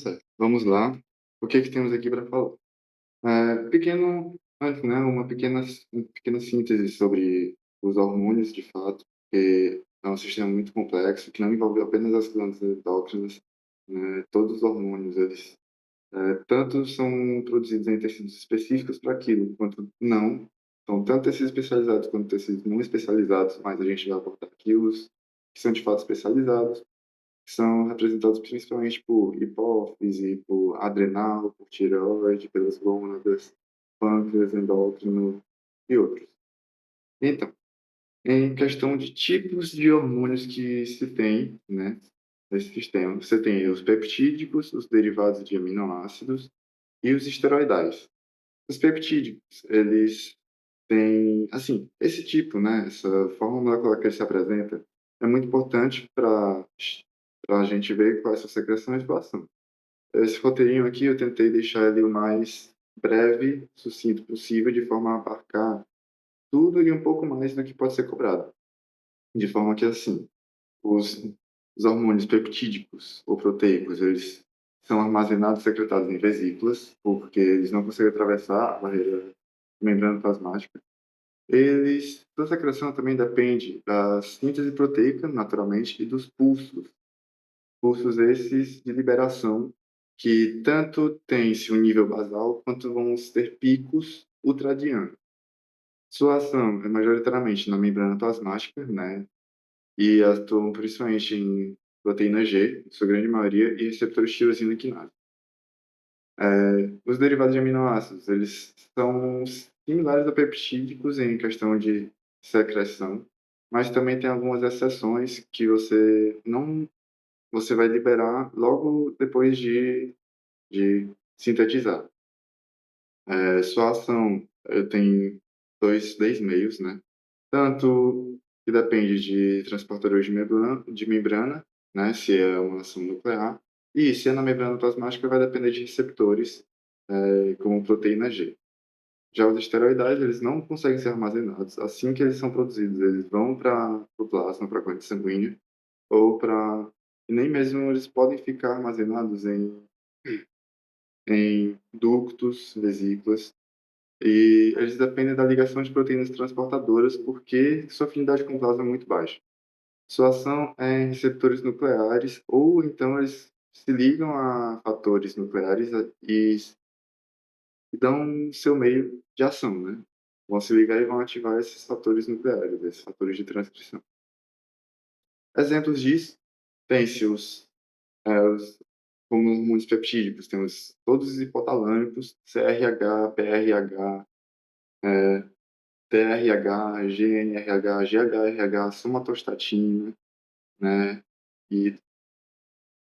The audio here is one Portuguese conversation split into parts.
certo. Vamos lá. O que é que temos aqui para falar? Antes, né, uma pequena síntese sobre os hormônios, de fato, porque é um sistema muito complexo que não envolve apenas as glândulas endócrinas, né? Todos os hormônios, eles tanto são produzidos em tecidos específicos para aquilo, quanto não. São tanto tecidos especializados quanto tecidos não especializados, mas a gente vai abordar aqui os que são de fato especializados, são representados principalmente por hipófise, por adrenal, por tireoide, pelas gônadas, pâncreas, endócrino e outros. Então, em questão de tipos de hormônios que se tem, né, nesse sistema, você tem os peptídicos, os derivados de aminoácidos e os esteroidais. Os peptídicos, eles têm, assim, esse tipo, né, essa forma molecular que ele se apresenta é muito importante para a gente ver qual é a sua secreção e atuação. Esse roteirinho aqui eu tentei deixar ele o mais breve, sucinto possível, de forma a abarcar tudo e um pouco mais do que pode ser cobrado. De forma que, assim, os, os hormônios peptídicos ou proteicos, eles são armazenados e secretados em vesículas, porque eles não conseguem atravessar a barreira membrana plasmática. Sua secreção também depende da síntese proteica, naturalmente, e dos pulsos. Pulsos esses de liberação, que tanto tem-se um nível basal, quanto vão ter picos ultradianos. Sua ação é majoritariamente na membrana plasmática, né? E atuam principalmente em proteína G, em sua grande maioria, e receptores tirosina quinase. Os derivados de aminoácidos, eles são similares a peptídicos em questão de secreção, mas também tem algumas exceções que você vai liberar logo depois de sintetizar. Sua ação tem dois meios, né? Tanto que depende de transportadores de membrana, né? Se é uma ação nuclear, e se é na membrana plasmática vai depender de receptores, como proteína G. Já os esteroidais, eles não conseguem ser armazenados. Assim que eles são produzidos, eles vão para o plasma, para a corrente sanguínea, ou para... E nem mesmo eles podem ficar armazenados em ductos, vesículas, e eles dependem da ligação de proteínas transportadoras porque sua afinidade com o plasma é muito baixa. Sua ação é em receptores nucleares ou então eles se ligam a fatores nucleares e dão seu meio de ação, né? Vão se ligar e vão ativar esses fatores nucleares, esses fatores de transcrição. Exemplos disso, tem-se os como hormônios peptídicos, temos todos os hipotalâmicos, CRH, PRH, TRH, GNRH, GHRH, somatostatina, né? E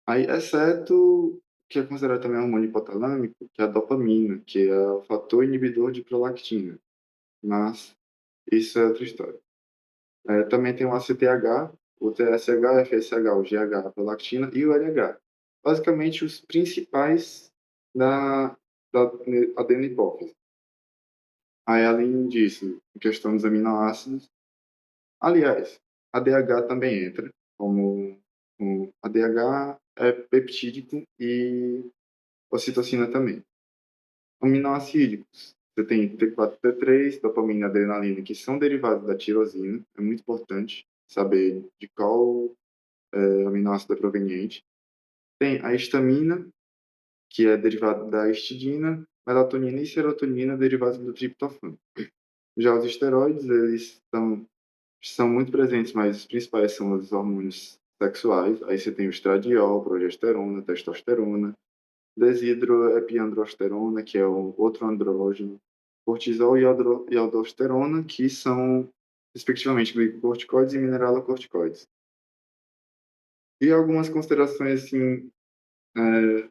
aí, exceto o que é considerado também hormônio hipotalâmico, que é a dopamina, que é o fator inibidor de prolactina. Mas isso é outra história. Também tem o ACTH, o TSH, FSH, o GH, a prolactina e o LH. Basicamente, os principais da, da adenopófise. Aí, além disso, em questão dos aminoácidos, aliás, a DH também entra, como ADH é peptídico e ocitocina também. Aminoácidos, você tem T4, T3, dopamina e adrenalina, que são derivados da tirosina. É muito importante saber de qual aminoácido é proveniente. Tem a histamina, que é derivada da histidina, melatonina e serotonina, derivados do triptofano. Já os esteroides, são muito presentes, mas os principais são os hormônios sexuais. Aí você tem o estradiol, progesterona, testosterona, desidroepiandrosterona, que é o outro andrógeno, cortisol e aldosterona, que são, respectivamente, glicocorticoides e mineralocorticoides. E algumas considerações assim,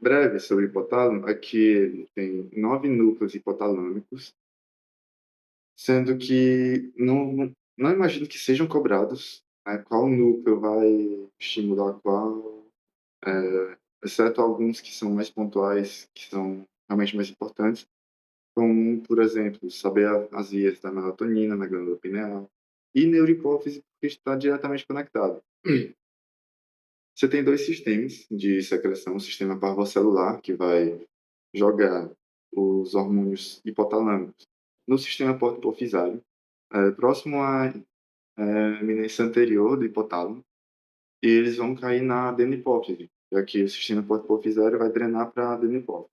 breves sobre o hipotálamo é que ele tem 9 núcleos hipotalâmicos, sendo que não imagino que sejam cobrados, né, qual núcleo vai estimular qual, exceto alguns que são mais pontuais, que são realmente mais importantes, como, por exemplo, saber as vias da melatonina na glândula pineal e neurohipófise, porque está diretamente conectado. Você tem 2 sistemas de secreção, o sistema parvocelular, que vai jogar os hormônios hipotalâmicos no sistema porto-hipofisário, próximo à, eminência anterior do hipotálamo, e eles vão cair na adenopófise, já que o sistema porto-hipofisário vai drenar para a adenopófise.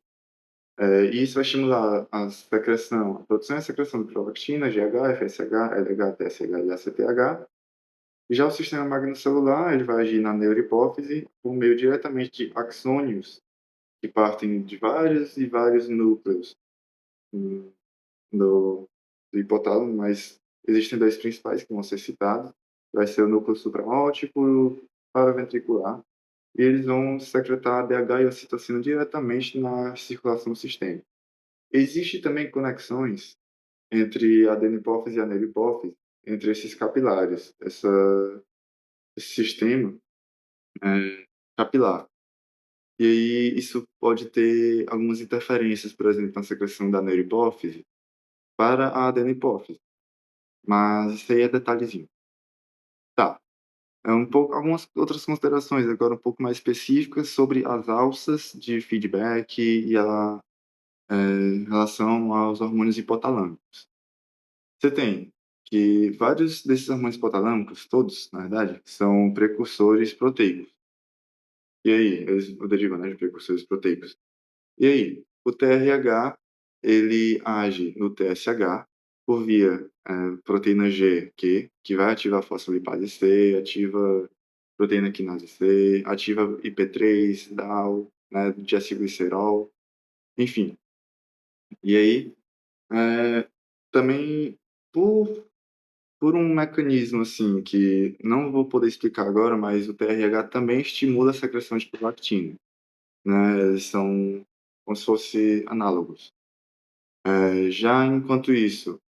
E isso vai estimular a produção e a secreção de prolactina, GH, FSH, LH, TSH e ACTH. Já o sistema magnocelular, ele vai agir na neurohipófise por meio diretamente de axônios, que partem de vários e vários núcleos hum, do hipotálamo, mas existem dois principais que vão ser citados. Vai ser o núcleo supraóptico e o paraventricular. E eles vão secretar ADH e ocitocina diretamente na circulação do sistema. Existem também conexões entre a adenopófise e a neurohipófise, entre esses capilares, esse sistema capilar. E aí isso pode ter algumas interferências, por exemplo, na secreção da neurohipófise para a adenopófise, mas isso aí é detalhezinho. Tá, algumas outras considerações agora um pouco mais específicas sobre as alças de feedback e em relação aos hormônios hipotalâmicos. Você tem que vários desses hormônios hipotalâmicos, todos, na verdade, são precursores proteicos. E aí, eles derivam, né, de precursores proteicos. E aí, o TRH, ele age no TSH por via proteína G, que vai ativar a fosfolipase C, ativa proteína quinase C, ativa IP3, DAO, né, diacilglicerol, enfim. E aí, também por um mecanismo assim que não vou poder explicar agora, mas o TRH também estimula a secreção de prolactina, né? Eles são como se fossem análogos. Já enquanto isso,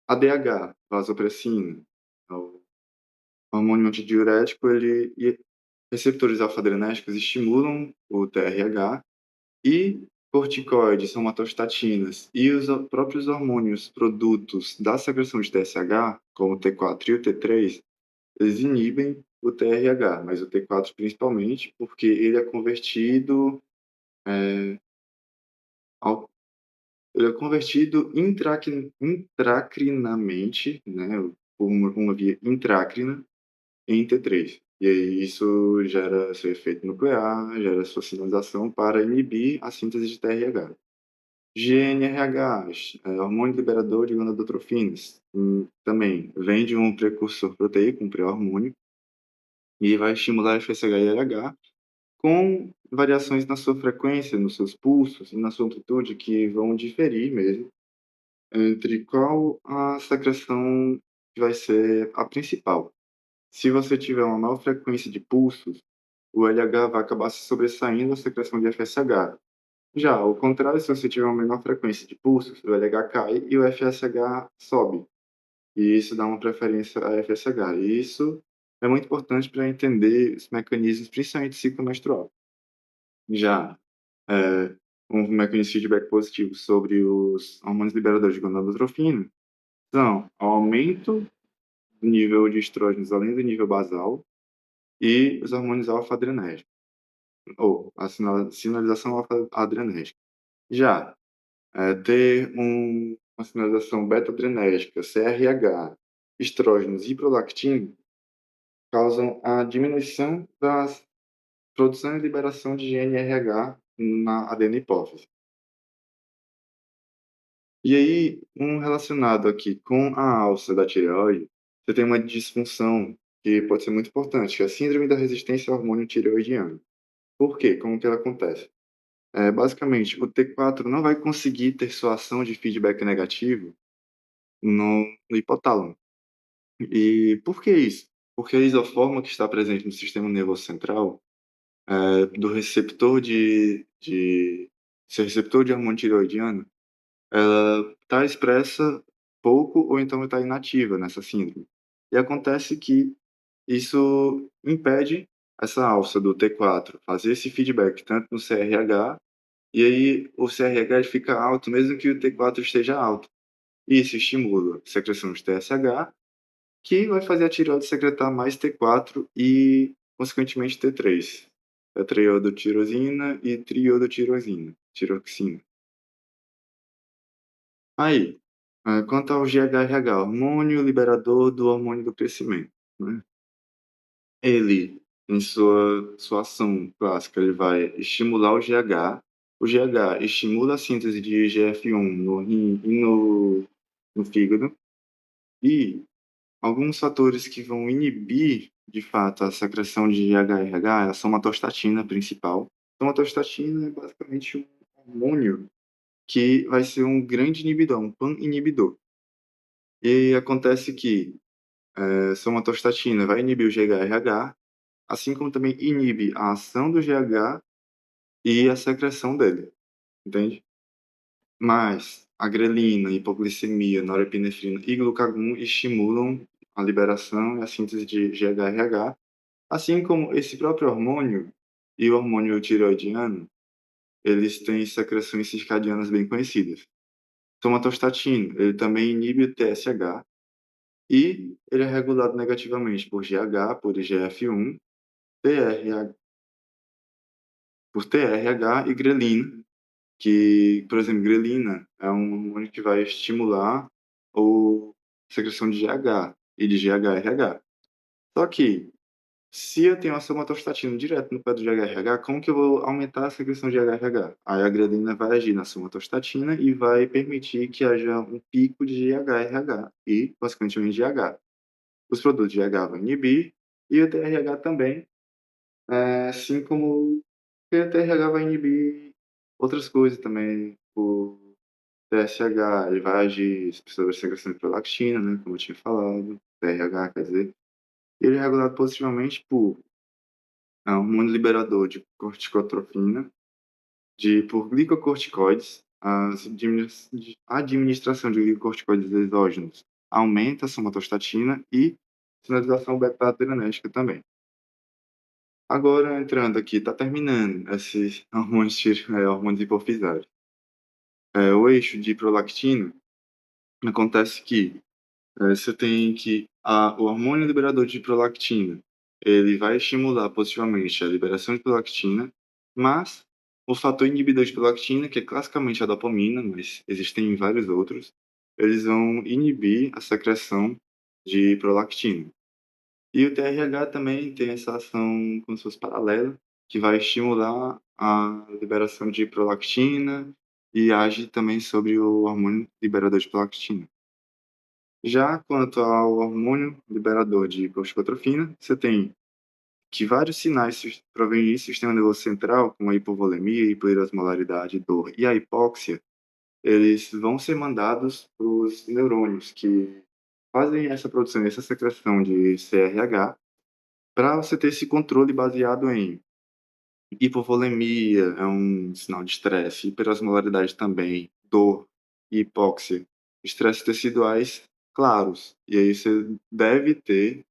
ADH, vasopressina, o hormônio antidiurético, e receptores alfa-adrenérgicos estimulam o TRH e corticoides, somatostatinas e os próprios hormônios produtos da secreção de TSH, como o T4 e o T3, eles inibem o TRH, mas o T4 principalmente, porque ele é convertido ao ele é convertido intracrinamente, né, por uma via intrácrina, em T3. E aí isso gera seu efeito nuclear, gera sua sinalização para inibir a síntese de TRH. GNRH, hormônio liberador de gonadotrofinas, também vem de um precursor proteico, um pré-hormônio, e vai estimular FSH e LH com variações na sua frequência, nos seus pulsos e na sua amplitude que vão diferir mesmo entre qual a secreção que vai ser a principal. Se você tiver uma maior frequência de pulsos, o LH vai acabar se sobressaindo a secreção de FSH. Já, ao contrário, se você tiver uma menor frequência de pulsos, o LH cai e o FSH sobe. E isso dá uma preferência a FSH. E isso é muito importante para entender os mecanismos, principalmente do ciclo menstrual. Já, um mecanismo de feedback positivo sobre os hormônios liberadores de gonadotrofina são aumento do nível de estrógenos além do nível basal e os hormônios alfa-adrenérgicos, ou a sinalização alfa-adrenérgica. Já, ter uma sinalização beta-adrenérgica, CRH, estrógenos e prolactina causam a diminuição da produção e liberação de GNRH na adenopófise. E aí, relacionado aqui com a alça da tireoide, você tem uma disfunção que pode ser muito importante, que é a síndrome da resistência ao hormônio tireoidiano. Por quê? Como que ela acontece? Basicamente, o T4 não vai conseguir ter sua ação de feedback negativo no hipotálamo. E por que isso? Porque a isoforma que está presente no sistema nervoso central, do receptor ser receptor de hormônio tireoidiano, ela está expressa pouco ou então está inativa nessa síndrome. E acontece que isso impede essa alça do T4 fazer esse feedback tanto no CRH, e aí o CRH ele fica alto mesmo que o T4 esteja alto. Isso estimula a secreção de TSH, que vai fazer a tireoide secretar mais T4 e consequentemente T3, tetraiodotirosina e triiodotirosina, tiroxina. Aí, quanto ao GHRH, hormônio liberador do hormônio do crescimento, né? Ele, em sua ação clássica, ele vai estimular o GH estimula a síntese de IGF-1 no rim e no fígado, e alguns fatores que vão inibir, de fato, a secreção de GHRH é a somatostatina principal. Somatostatina é basicamente um hormônio que vai ser um grande inibidor, um pan-inibidor. E acontece que somatostatina vai inibir o GHRH, assim como também inibe a ação do GH e a secreção dele, entende? Mas a grelina, hipoglicemia, norepinefrina e glucagon estimulam a liberação e a síntese de GHRH, assim como esse próprio hormônio e o hormônio tireoidiano, eles têm secreções circadianas bem conhecidas. Somatostatina, ele também inibe o TSH e ele é regulado negativamente por GH, por IGF-1, TRH, por TRH e grelina, que, por exemplo, grelina é um hormônio que vai estimular a secreção de GH e de GHRH. Só que, se eu tenho a somatostatina direto no pé do GHRH, como que eu vou aumentar a secreção de GHRH? Aí a grelina vai agir na somatostatina e vai permitir que haja um pico de GHRH e, consequentemente, GH. Os produtos de GH vão inibir e o TRH também, assim como o TRH vai inibir outras coisas também. O TSH, ele vai agir sobre a secreção de prolactina, né, como eu tinha falado. TRH, quer dizer. E ele é regulado positivamente por hormônio liberador de corticotrofina, por glicocorticoides. A administração de glicocorticoides exógenos aumenta a somatostatina e sinalização beta-adrenérgica também. Agora, entrando aqui, está terminando esses hormônios, hormônios hipofisários. O eixo de prolactina, acontece que você tem que o hormônio liberador de prolactina, ele vai estimular positivamente a liberação de prolactina, mas o fator inibidor de prolactina, que é classicamente a dopamina, mas existem vários outros, eles vão inibir a secreção de prolactina. E o TRH também tem essa ação como se fosse paralela, que vai estimular a liberação de prolactina e age também sobre o hormônio liberador de prolactina. Já quanto ao hormônio liberador de corticotrofina, você tem que vários sinais provenientes do sistema nervoso central, como a hipovolemia, hiperosmolaridade, dor e a hipóxia, eles vão ser mandados para os neurônios que fazem essa produção, essa secreção de CRH, para você ter esse controle baseado em hipovolemia, é um sinal de estresse, hiperosmolaridade também, dor e hipóxia, estresses teciduais claros. E aí você deve ter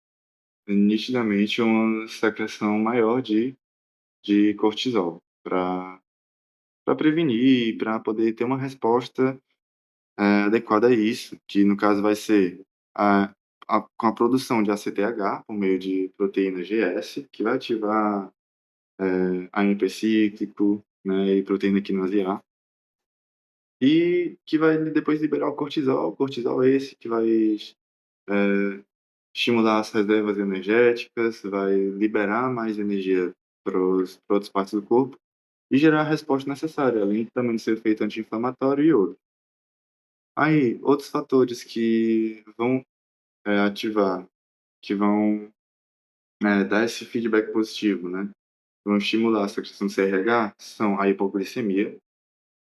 nitidamente uma secreção maior de cortisol para prevenir, para poder ter uma resposta adequada a isso, que no caso vai ser a, com a produção de ACTH por meio de proteína GS, que vai ativar AMP cíclico, né, e proteína quinase A, e que vai depois liberar o cortisol é esse que vai estimular as reservas energéticas, vai liberar mais energia para outras partes do corpo e gerar a resposta necessária, além de também ser efeito anti-inflamatório e outro. Aí, outros fatores que vão ativar, que vão dar esse feedback positivo, né? Vão estimular a secreção de CRH, são a hipoglicemia,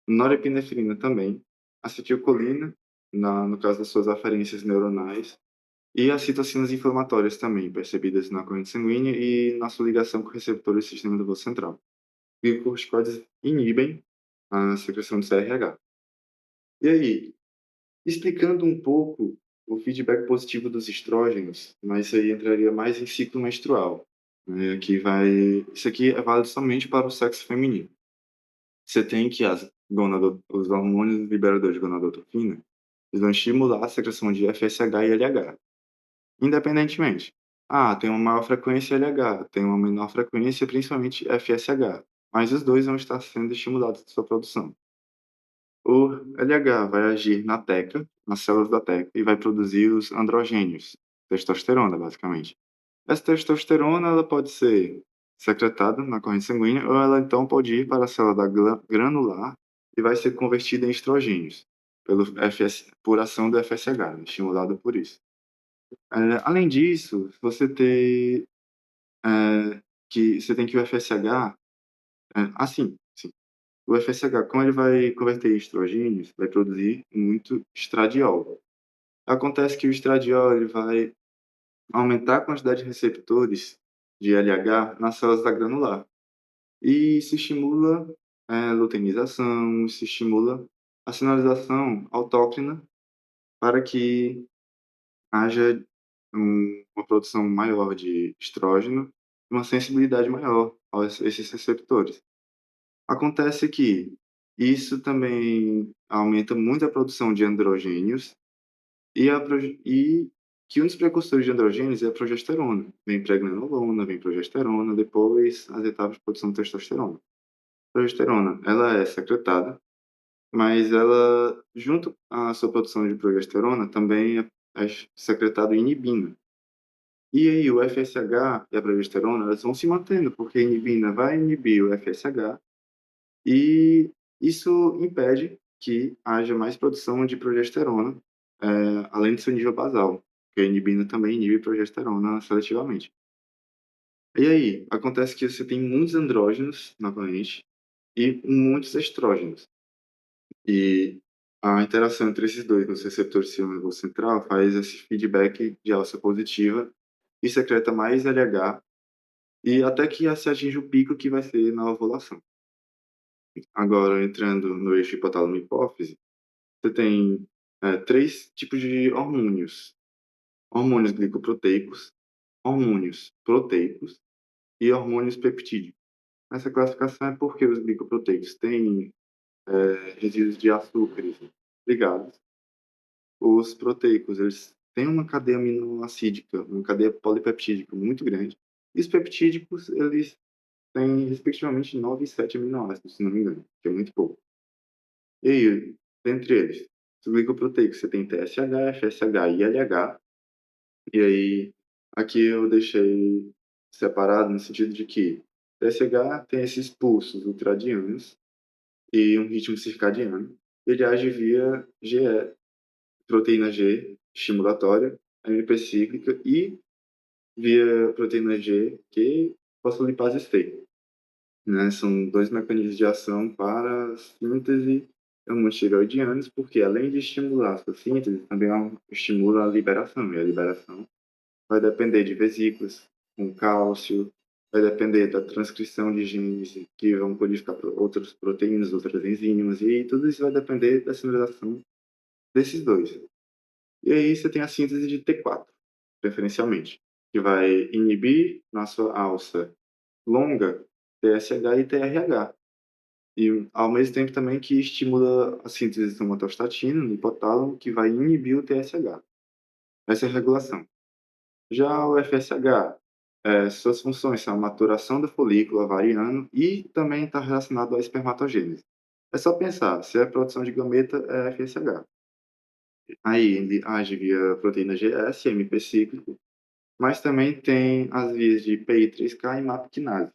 norepinefrina também, acetilcolina, no caso das suas aferências neuronais, e as citocinas inflamatórias também, percebidas na corrente sanguínea e na sua ligação com receptores do sistema nervoso central. E os corticoides inibem a secreção de CRH. E aí, explicando um pouco o feedback positivo dos estrógenos, mas isso aí entraria mais em ciclo menstrual, né, isso aqui é válido somente para o sexo feminino. Você tem que os hormônios liberadores de gonadotropina, eles vão estimular a secreção de FSH e LH, independentemente. Tem uma maior frequência LH, tem uma menor frequência, principalmente FSH, mas os 2 vão estar sendo estimulados na sua produção. O LH vai agir na teca, nas células da teca, e vai produzir os androgênios, testosterona, basicamente. Essa testosterona, ela pode ser secretada na corrente sanguínea ou ela então pode ir para a célula da granular e vai ser convertida em estrogênios por ação do FSH, né, estimulado por isso. Além disso, você tem que o FSH, sim. O FSH, como ele vai converter em estrogênios, vai produzir muito estradiol. Acontece que o estradiol ele vai aumentar a quantidade de receptores de LH nas células da granular. E isso estimula, luteinização, isso estimula a sinalização autócrina para que haja uma produção maior de estrógeno, uma sensibilidade maior a esses receptores. Acontece que isso também aumenta muito a produção de androgênios e que um dos precursores de androgênios é a progesterona. Vem pregnenolona, vem progesterona, depois as etapas de produção de testosterona. Progesterona, ela é secretada, mas ela, junto à sua produção de progesterona, também é secretado inibina. E aí o FSH e a progesterona, elas vão se mantendo, porque a inibina vai inibir o FSH e isso impede que haja mais produção de progesterona, além do seu nível basal, porque a inibina também inibe progesterona seletivamente. E aí, acontece que você tem muitos andrógenos na corrente e muitos estrógenos. E a interação entre esses dois nos receptores do sistema nervoso central faz esse feedback de alça positiva e secreta mais LH e até que se atinge o pico que vai ser na ovulação. Agora, entrando no eixo hipotálamo-hipófise, você tem 3 tipos de hormônios: hormônios glicoproteicos, hormônios proteicos e hormônios peptídicos. Essa classificação é porque os glicoproteicos têm resíduos de açúcares ligados. Os proteicos, eles têm uma cadeia aminoacídica, uma cadeia polipeptídica muito grande. E os peptídicos, eles têm, respectivamente, 9 e 7 aminoácidos, se não me engano, que é muito pouco. E aí, dentre eles, os glicoproteicos, você tem TSH, FSH e LH. E aí, aqui eu deixei separado no sentido de que TSH tem esses pulsos ultradianos e um ritmo circadiano. Ele age via GE, proteína G estimulatória, AMP cíclica e via proteína G que fosfolipase stay, né? São dois mecanismos de ação para a síntese de hormônios tireoidianos, porque além de estimular a sua síntese, também estimula a liberação, e a liberação vai depender de vesículas com cálcio, vai depender da transcrição de genes que vão codificar outras proteínas, outras enzimas, e tudo isso vai depender da sinalização desses dois. E aí você tem a síntese de T4, preferencialmente, que vai inibir na sua alça longa TSH e TRH. E ao mesmo tempo também que estimula a síntese de somatostatina no hipotálamo, que vai inibir o TSH. Essa é a regulação. Já o FSH, suas funções são a maturação do folículo ovariano e também está relacionado à espermatogênese. É só pensar, se é produção de gameta, é FSH. Aí ele age via proteína GS, MP cíclico, mas também tem as vias de PI3K e MAP quinase.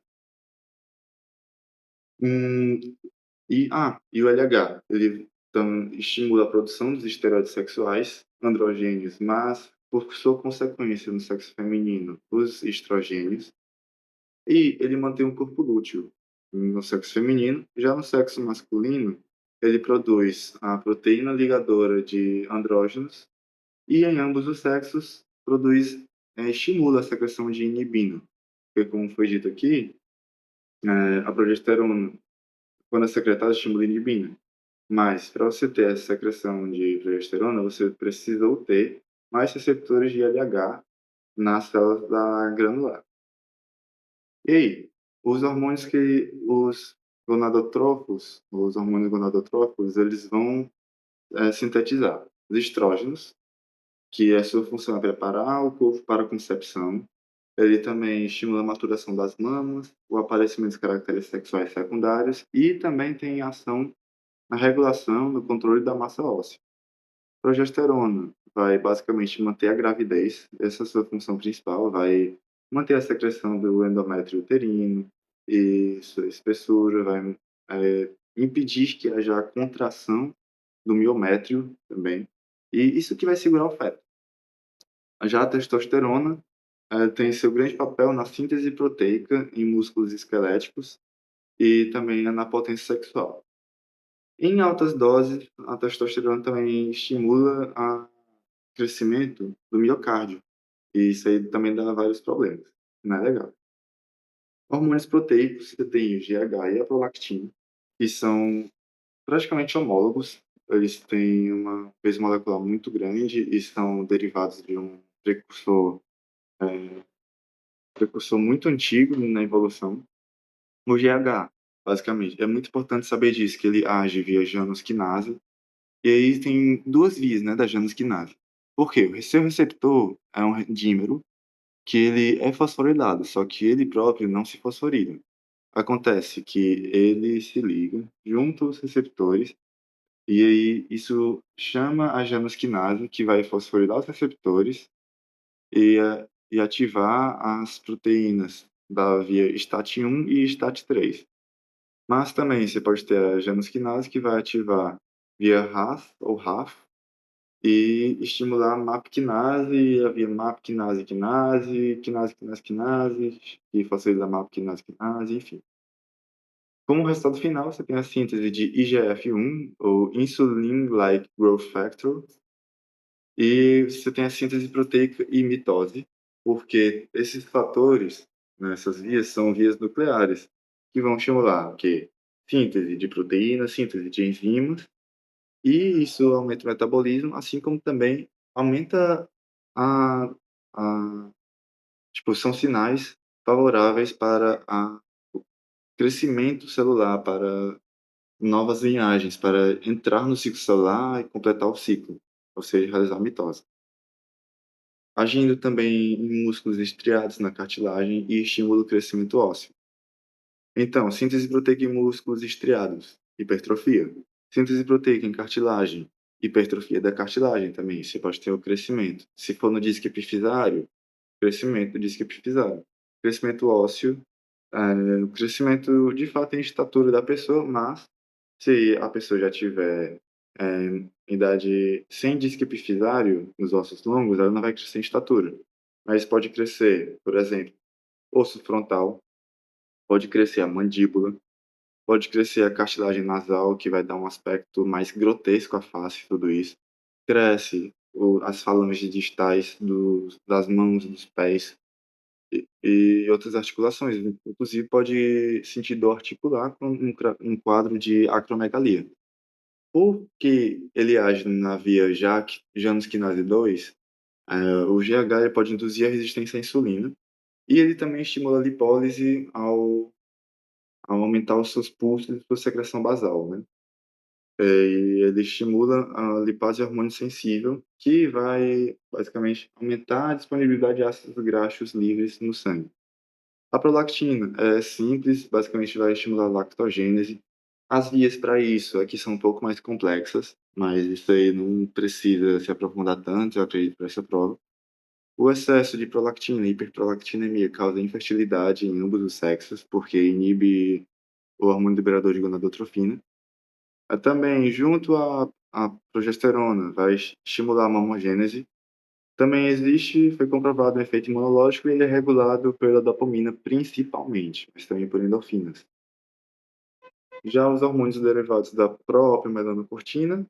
Hum, e o LH, ele estimula a produção dos esteroides sexuais, androgênios, mas, por sua consequência no sexo feminino, os estrogênios, e ele mantém um corpo lúteo no sexo feminino. Já no sexo masculino, ele produz a proteína ligadora de andrógenos e, em ambos os sexos, estimula a secreção de inibina, porque, como foi dito aqui, a progesterona, quando é secretada, estimula a inibina. Mas, para você ter essa secreção de progesterona, você precisa ter mais receptores de LH nas células da granular. E aí, os hormônios gonadotróficos, eles vão sintetizar os estrógenos, que a sua função é preparar o corpo para a concepção, Ele também estimula a maturação das mamas, o aparecimento de caracteres sexuais secundários e também tem ação na regulação, no controle da massa óssea. Progesterona vai basicamente manter a gravidez, essa é a sua função principal, vai manter a secreção do endométrio uterino e sua espessura, vai impedir que haja a contração do miométrio também, e isso que vai segurar o feto. Já a testosterona tem seu grande papel na síntese proteica em músculos esqueléticos e também na potência sexual. Em altas doses, a testosterona também estimula o crescimento do miocárdio, e isso aí também dá vários problemas, não é legal. Hormônios proteicos, você tem o GH e a prolactina, que são praticamente homólogos, eles têm uma peso molecular muito grande e são derivados de um precursor muito antigo na evolução. O GH, basicamente, é muito importante saber disso, que ele age via Janus-quinase, e aí tem duas vias, né, da Janus-quinase. Por quê? O seu receptor é um dímero que ele é fosforilado, só que ele próprio não se fosforila. Acontece que ele se liga junto aos receptores, e aí isso chama a Janus-quinase, que vai fosforilar os receptores e ativar as proteínas da via STAT1 e STAT3. Mas também você pode ter a Janus-quinase, que vai ativar via RAS ou RAF e estimular a MAP-quinase, e a via MAP-quinase-quinase, quinase-quinase-quinase, que facilita a MAP-quinase-quinase, enfim. Como resultado final, você tem a síntese de IGF-1, ou Insulin-like Growth Factor, e você tem a síntese proteica e mitose, porque esses fatores, nessas vias, são vias nucleares, que vão estimular o quê? Síntese de proteínas, síntese de enzimas, e isso aumenta o metabolismo, assim como também aumenta a, a tipo, são sinais favoráveis para o crescimento celular, para novas linhagens, para entrar no ciclo celular e completar o ciclo, ou seja, realizar a mitose. Agindo também em músculos estriados na cartilagem e estimula o crescimento ósseo. Então, síntese proteica em músculos estriados, hipertrofia. Síntese proteica em cartilagem, hipertrofia da cartilagem também, você pode ter o crescimento. Se for no disco epifisário, crescimento do disco epifisário. Crescimento ósseo, o crescimento de fato em estatura da pessoa, mas se a pessoa já tiver idade sem disco epifisário nos ossos longos, ela não vai crescer em estatura. Mas pode crescer, por exemplo, osso frontal, pode crescer a mandíbula, pode crescer a cartilagem nasal, que vai dar um aspecto mais grotesco à face, tudo isso. Cresce as falanges distais das mãos, dos pés e outras articulações. Inclusive, pode sentir dor articular com um quadro de acromegalia. Porque ele age na via Janus quinase 2, o GH ele pode induzir a resistência à insulina e ele também estimula a lipólise ao aumentar os seus pulsos e sua secreção basal, né? E ele estimula a lipase hormônio sensível, que vai basicamente aumentar a disponibilidade de ácidos graxos livres no sangue. A prolactina é simples, basicamente vai estimular a lactogênese. As vias para isso aqui são um pouco mais complexas, mas isso aí não precisa se aprofundar tanto, eu acredito, para essa prova. O excesso de prolactina e hiperprolactinemia causa infertilidade em ambos os sexos, porque inibe o hormônio liberador de gonadotrofina. Também, junto à progesterona, vai estimular a mamogênese. Também foi comprovado um efeito imunológico e ele é regulado pela dopamina principalmente, mas também por endorfinas. Já os hormônios derivados da própria melanocortina,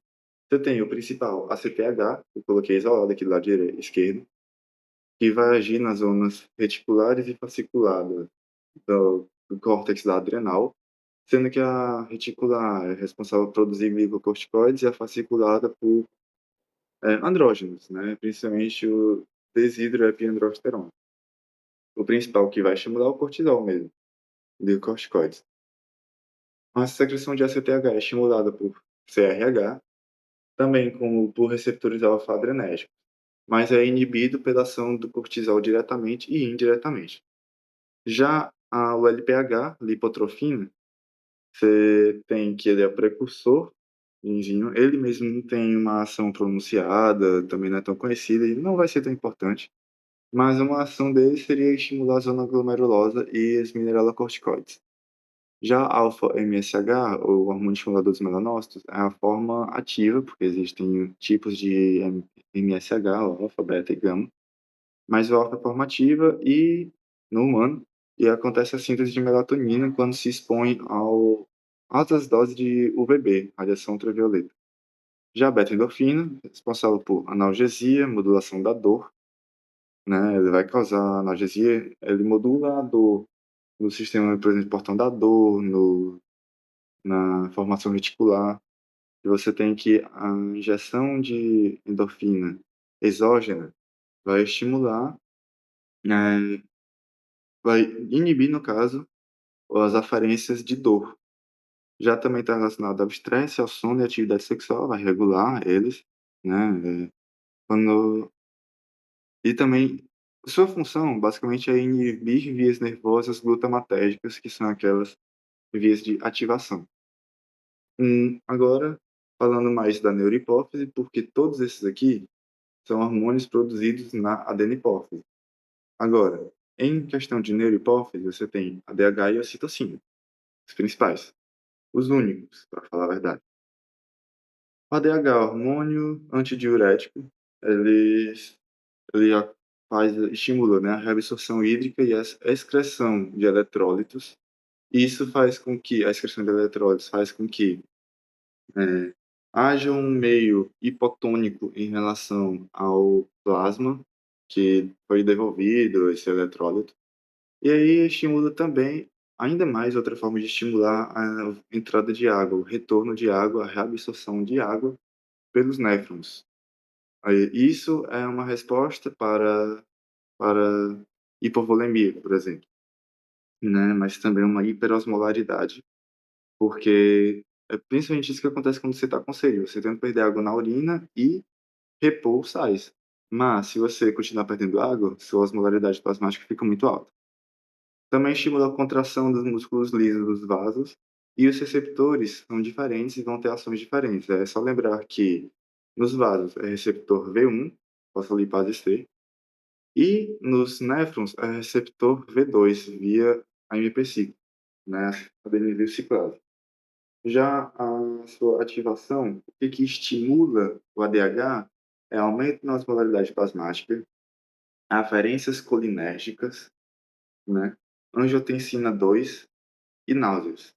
você tem o principal, a CPH, eu coloquei isolado aqui do lado esquerdo, que vai agir nas zonas reticulares e fasciculadas do córtex da adrenal, sendo que a reticular é responsável por produzir glicocorticoides e a fasciculada por andrógenos, né, principalmente o desidroepiandrosterona. O principal que vai estimular é o cortisol mesmo, glicocorticoides. A secreção de ACTH é estimulada por CRH, também por receptores alfa-adrenérgicos. mas é inibido pela ação do cortisol diretamente e indiretamente. Já o LPH, lipotrofina, você tem que ele é precursor de enzima, ele mesmo não tem uma ação pronunciada, também não é tão conhecida e não vai ser tão importante, mas uma ação dele seria estimular a zona glomerulosa e as mineralocorticoides. Já alfa-MSH, o hormônio estimulador dos melanócitos, é a forma ativa, porque existem tipos de MSH, o alfa, beta e gama, mas o alfa é a forma ativa e no humano, e acontece a síntese de melatonina quando se expõe ao altas doses de UVB, radiação ultravioleta. Já a beta-endorfina, responsável por analgesia, modulação da dor, né, ele vai causar analgesia, ele modula a dor no sistema, por exemplo, portão da dor, na formação reticular, e você tem que a injeção de endorfina exógena vai estimular, né, vai inibir, no caso, as aferências de dor. Já também está relacionado ao estresse, ao sono e à atividade sexual, vai regular eles, né, quando e também sua função, basicamente, é inibir vias nervosas glutamatérgicas, que são aquelas vias de ativação. Agora, falando mais da neurohipófise, porque todos esses aqui são hormônios produzidos na adenipófise. Agora, em questão de neurohipófise, você tem ADH e ocitocina, os principais, os únicos, para falar a verdade. O ADH, hormônio antidiurético, ele, estimula, né, a reabsorção hídrica e a excreção de eletrólitos. Isso faz com que a excreção de eletrólitos faz com que É, haja um meio hipotônico em relação ao plasma que foi devolvido, esse eletrólito, e aí estimula também, ainda mais, outra forma de estimular a entrada de água, o retorno de água, a reabsorção de água pelos néfrons. Aí, isso é uma resposta para hipovolemia, por exemplo, né? Mas também uma hiperosmolaridade, porque é principalmente isso que acontece quando você está com sede. Você tenta perder água na urina e repor sais. Mas, se você continuar perdendo água, sua osmolaridade plasmática fica muito alta. Também estimula a contração dos músculos lisos dos vasos, e os receptores são diferentes e vão ter ações diferentes. É só lembrar que nos vasos é receptor V1, fosfolipase C, e nos néfrons é receptor V2, via AMP5, né, adenosina ciclase. Já a sua ativação, o que estimula o ADH é aumento na osmolaridade plasmática, aferências colinérgicas, né, angiotensina 2 e náuseas.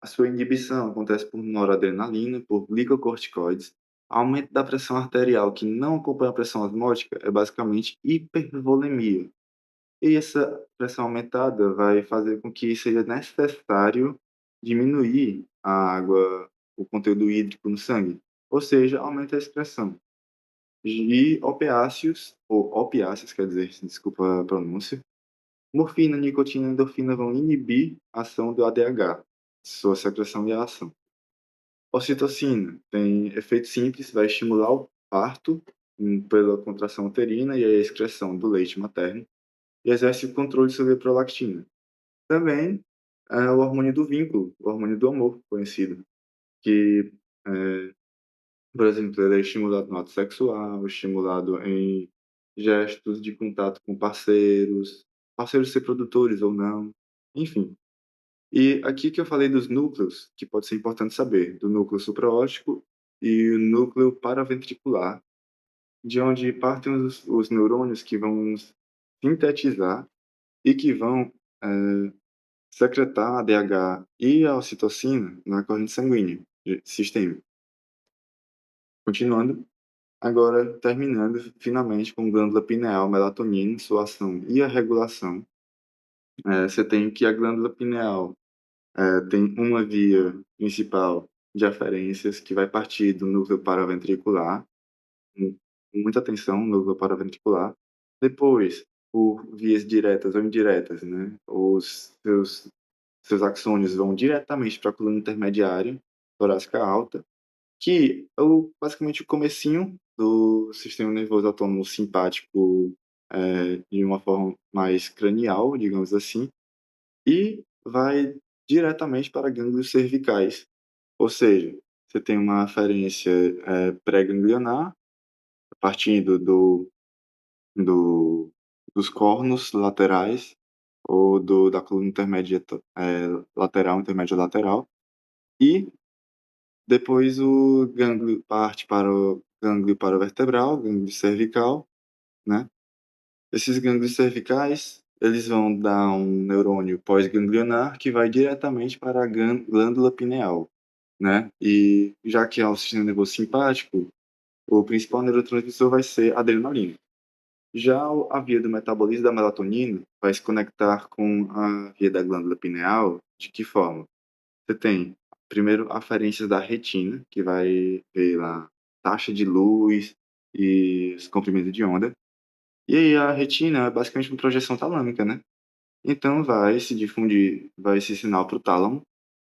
A sua inibição acontece por noradrenalina, por glicocorticoides, aumento da pressão arterial que não acompanha a pressão osmótica é basicamente hipervolemia. E essa pressão aumentada vai fazer com que seja necessário diminuir a água, o conteúdo hídrico no sangue, ou seja, aumenta a excreção. E opiáceos, ou opiáceos, quer dizer, desculpa a pronúncia, morfina, nicotina e endorfina vão inibir a ação do ADH, sua secreção e a ação. Ocitocina tem efeito simples, vai estimular o parto pela contração uterina e a excreção do leite materno, e exerce o controle sobre a prolactina. Também o hormônio do vínculo, o hormônio do amor, conhecido, que, por exemplo, ele é estimulado no ato sexual, estimulado em gestos de contato com parceiros, parceiros reprodutores ou não, enfim. E aqui que eu falei dos núcleos, que pode ser importante saber, do núcleo supraóptico e o núcleo paraventricular, de onde partem os neurônios que vão sintetizar e que vão secretar a ADH e a ocitocina na corrente sanguínea sistêmica. Continuando, agora terminando finalmente com glândula pineal, melatonina, sua ação e a regulação. Você tem que a glândula pineal tem uma via principal de aferências que vai partir do núcleo paraventricular, com muita atenção no núcleo paraventricular. Depois, por vias diretas ou indiretas, né, seus axônios vão diretamente para a coluna intermediária, torácica alta, que é basicamente o comecinho do sistema nervoso autônomo simpático, de uma forma mais cranial, digamos assim, e vai diretamente para gânglios cervicais. Ou seja, você tem uma aferência, pré-ganglionar, partindo do dos cornos laterais ou da coluna intermédia lateral, intermédia lateral, e depois o gânglio parte para o gânglio paravertebral, gânglio cervical, né. Esses gânglios cervicais, eles vão dar um neurônio pós-ganglionar que vai diretamente para a glândula pineal, né. E já que é o sistema nervoso simpático, o principal neurotransmissor vai ser a adrenalina. Já a via do metabolismo da melatonina vai se conectar com a via da glândula pineal de que forma? Você tem, primeiro, aferências da retina, que vai ver lá taxa de luz e os comprimentos de onda. E aí a retina é basicamente uma projeção talâmica, né? Então vai esse sinal para o tálamo.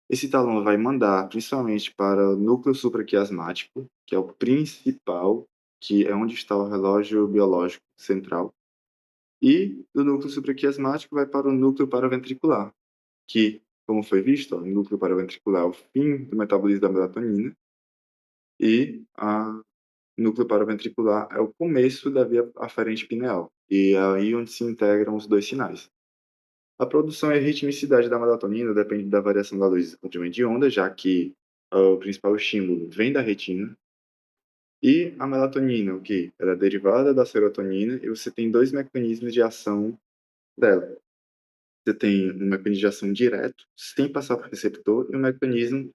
Esse tálamo vai mandar principalmente para o núcleo supraquiasmático, que é o principal, que é onde está o relógio biológico central. E do núcleo supraquiasmático vai para o núcleo paraventricular, que, como foi visto, ó, o núcleo paraventricular é o fim do metabolismo da melatonina e a núcleo paraventricular é o começo da via aferente pineal, e é aí onde se integram os dois sinais. A produção e a ritmicidade da melatonina depende da variação da luz e do comprimento de onda, já que o principal estímulo vem da retina, e a melatonina, o que? Ela é derivada da serotonina e você tem dois mecanismos de ação dela. Você tem um mecanismo de ação direto, sem passar por receptor, e um mecanismo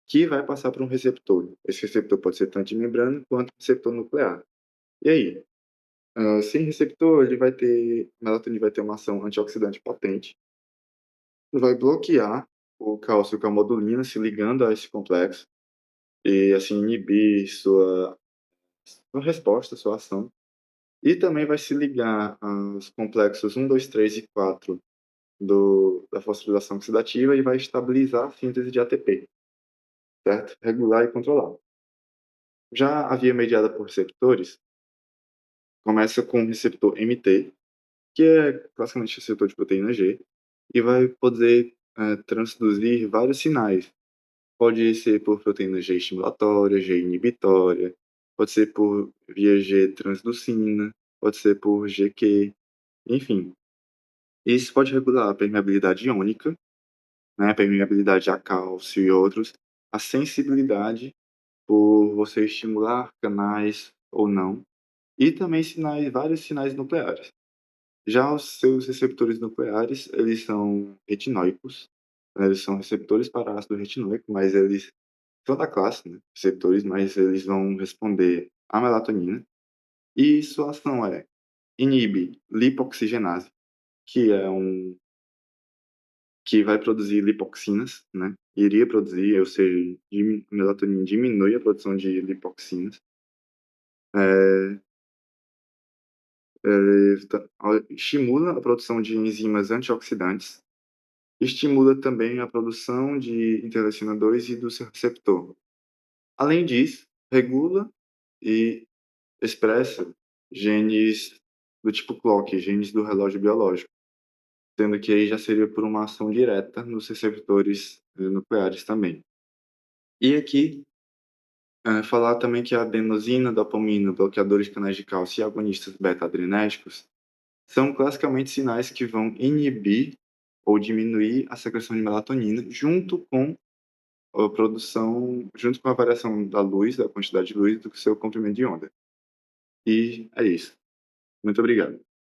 que vai passar por um receptor. Esse receptor pode ser tanto de membrana quanto receptor nuclear. E aí? Sem receptor, a melatonina vai ter uma ação antioxidante potente, vai bloquear o cálcio calmodulina se ligando a esse complexo e assim inibir sua resposta, sua ação. E também vai se ligar aos complexos 1, 2, 3 e 4 da fosforilação oxidativa e vai estabilizar a síntese de ATP, certo? Regular e controlar. Já a via mediada por receptores começa com o receptor MT, que é basicamente o receptor de proteína G, e vai poder transduzir vários sinais. Pode ser por proteína G estimulatória, G inibitória, pode ser por via G transducina, pode ser por GQ, enfim. Isso pode regular a permeabilidade iônica, né, permeabilidade a cálcio e outros, a sensibilidade por você estimular canais ou não, e também vários sinais nucleares. Já os seus receptores nucleares, eles são retinóicos, né, eles são receptores para ácido retinóico, mas eles são da classe, né, receptores, mas eles vão responder à melatonina, e sua ação inibe lipoxigenase, que é que vai produzir lipoxinas, né, iria produzir, ou seja, a melatonina diminui a produção de lipoxinas, eh estimula a produção de enzimas antioxidantes, estimula também a produção de interleucina-2 e do seu receptor. Além disso, regula e expressa genes do tipo clock, genes do relógio biológico, sendo que aí já seria por uma ação direta nos receptores, nucleares também. E aqui, falar também que a adenosina, dopamina, bloqueadores de canais de cálcio e agonistas beta-adrenérgicos são classicamente sinais que vão inibir ou diminuir a secreção de melatonina junto com a variação da luz, da quantidade de luz do seu comprimento de onda. E é isso. Muito obrigado.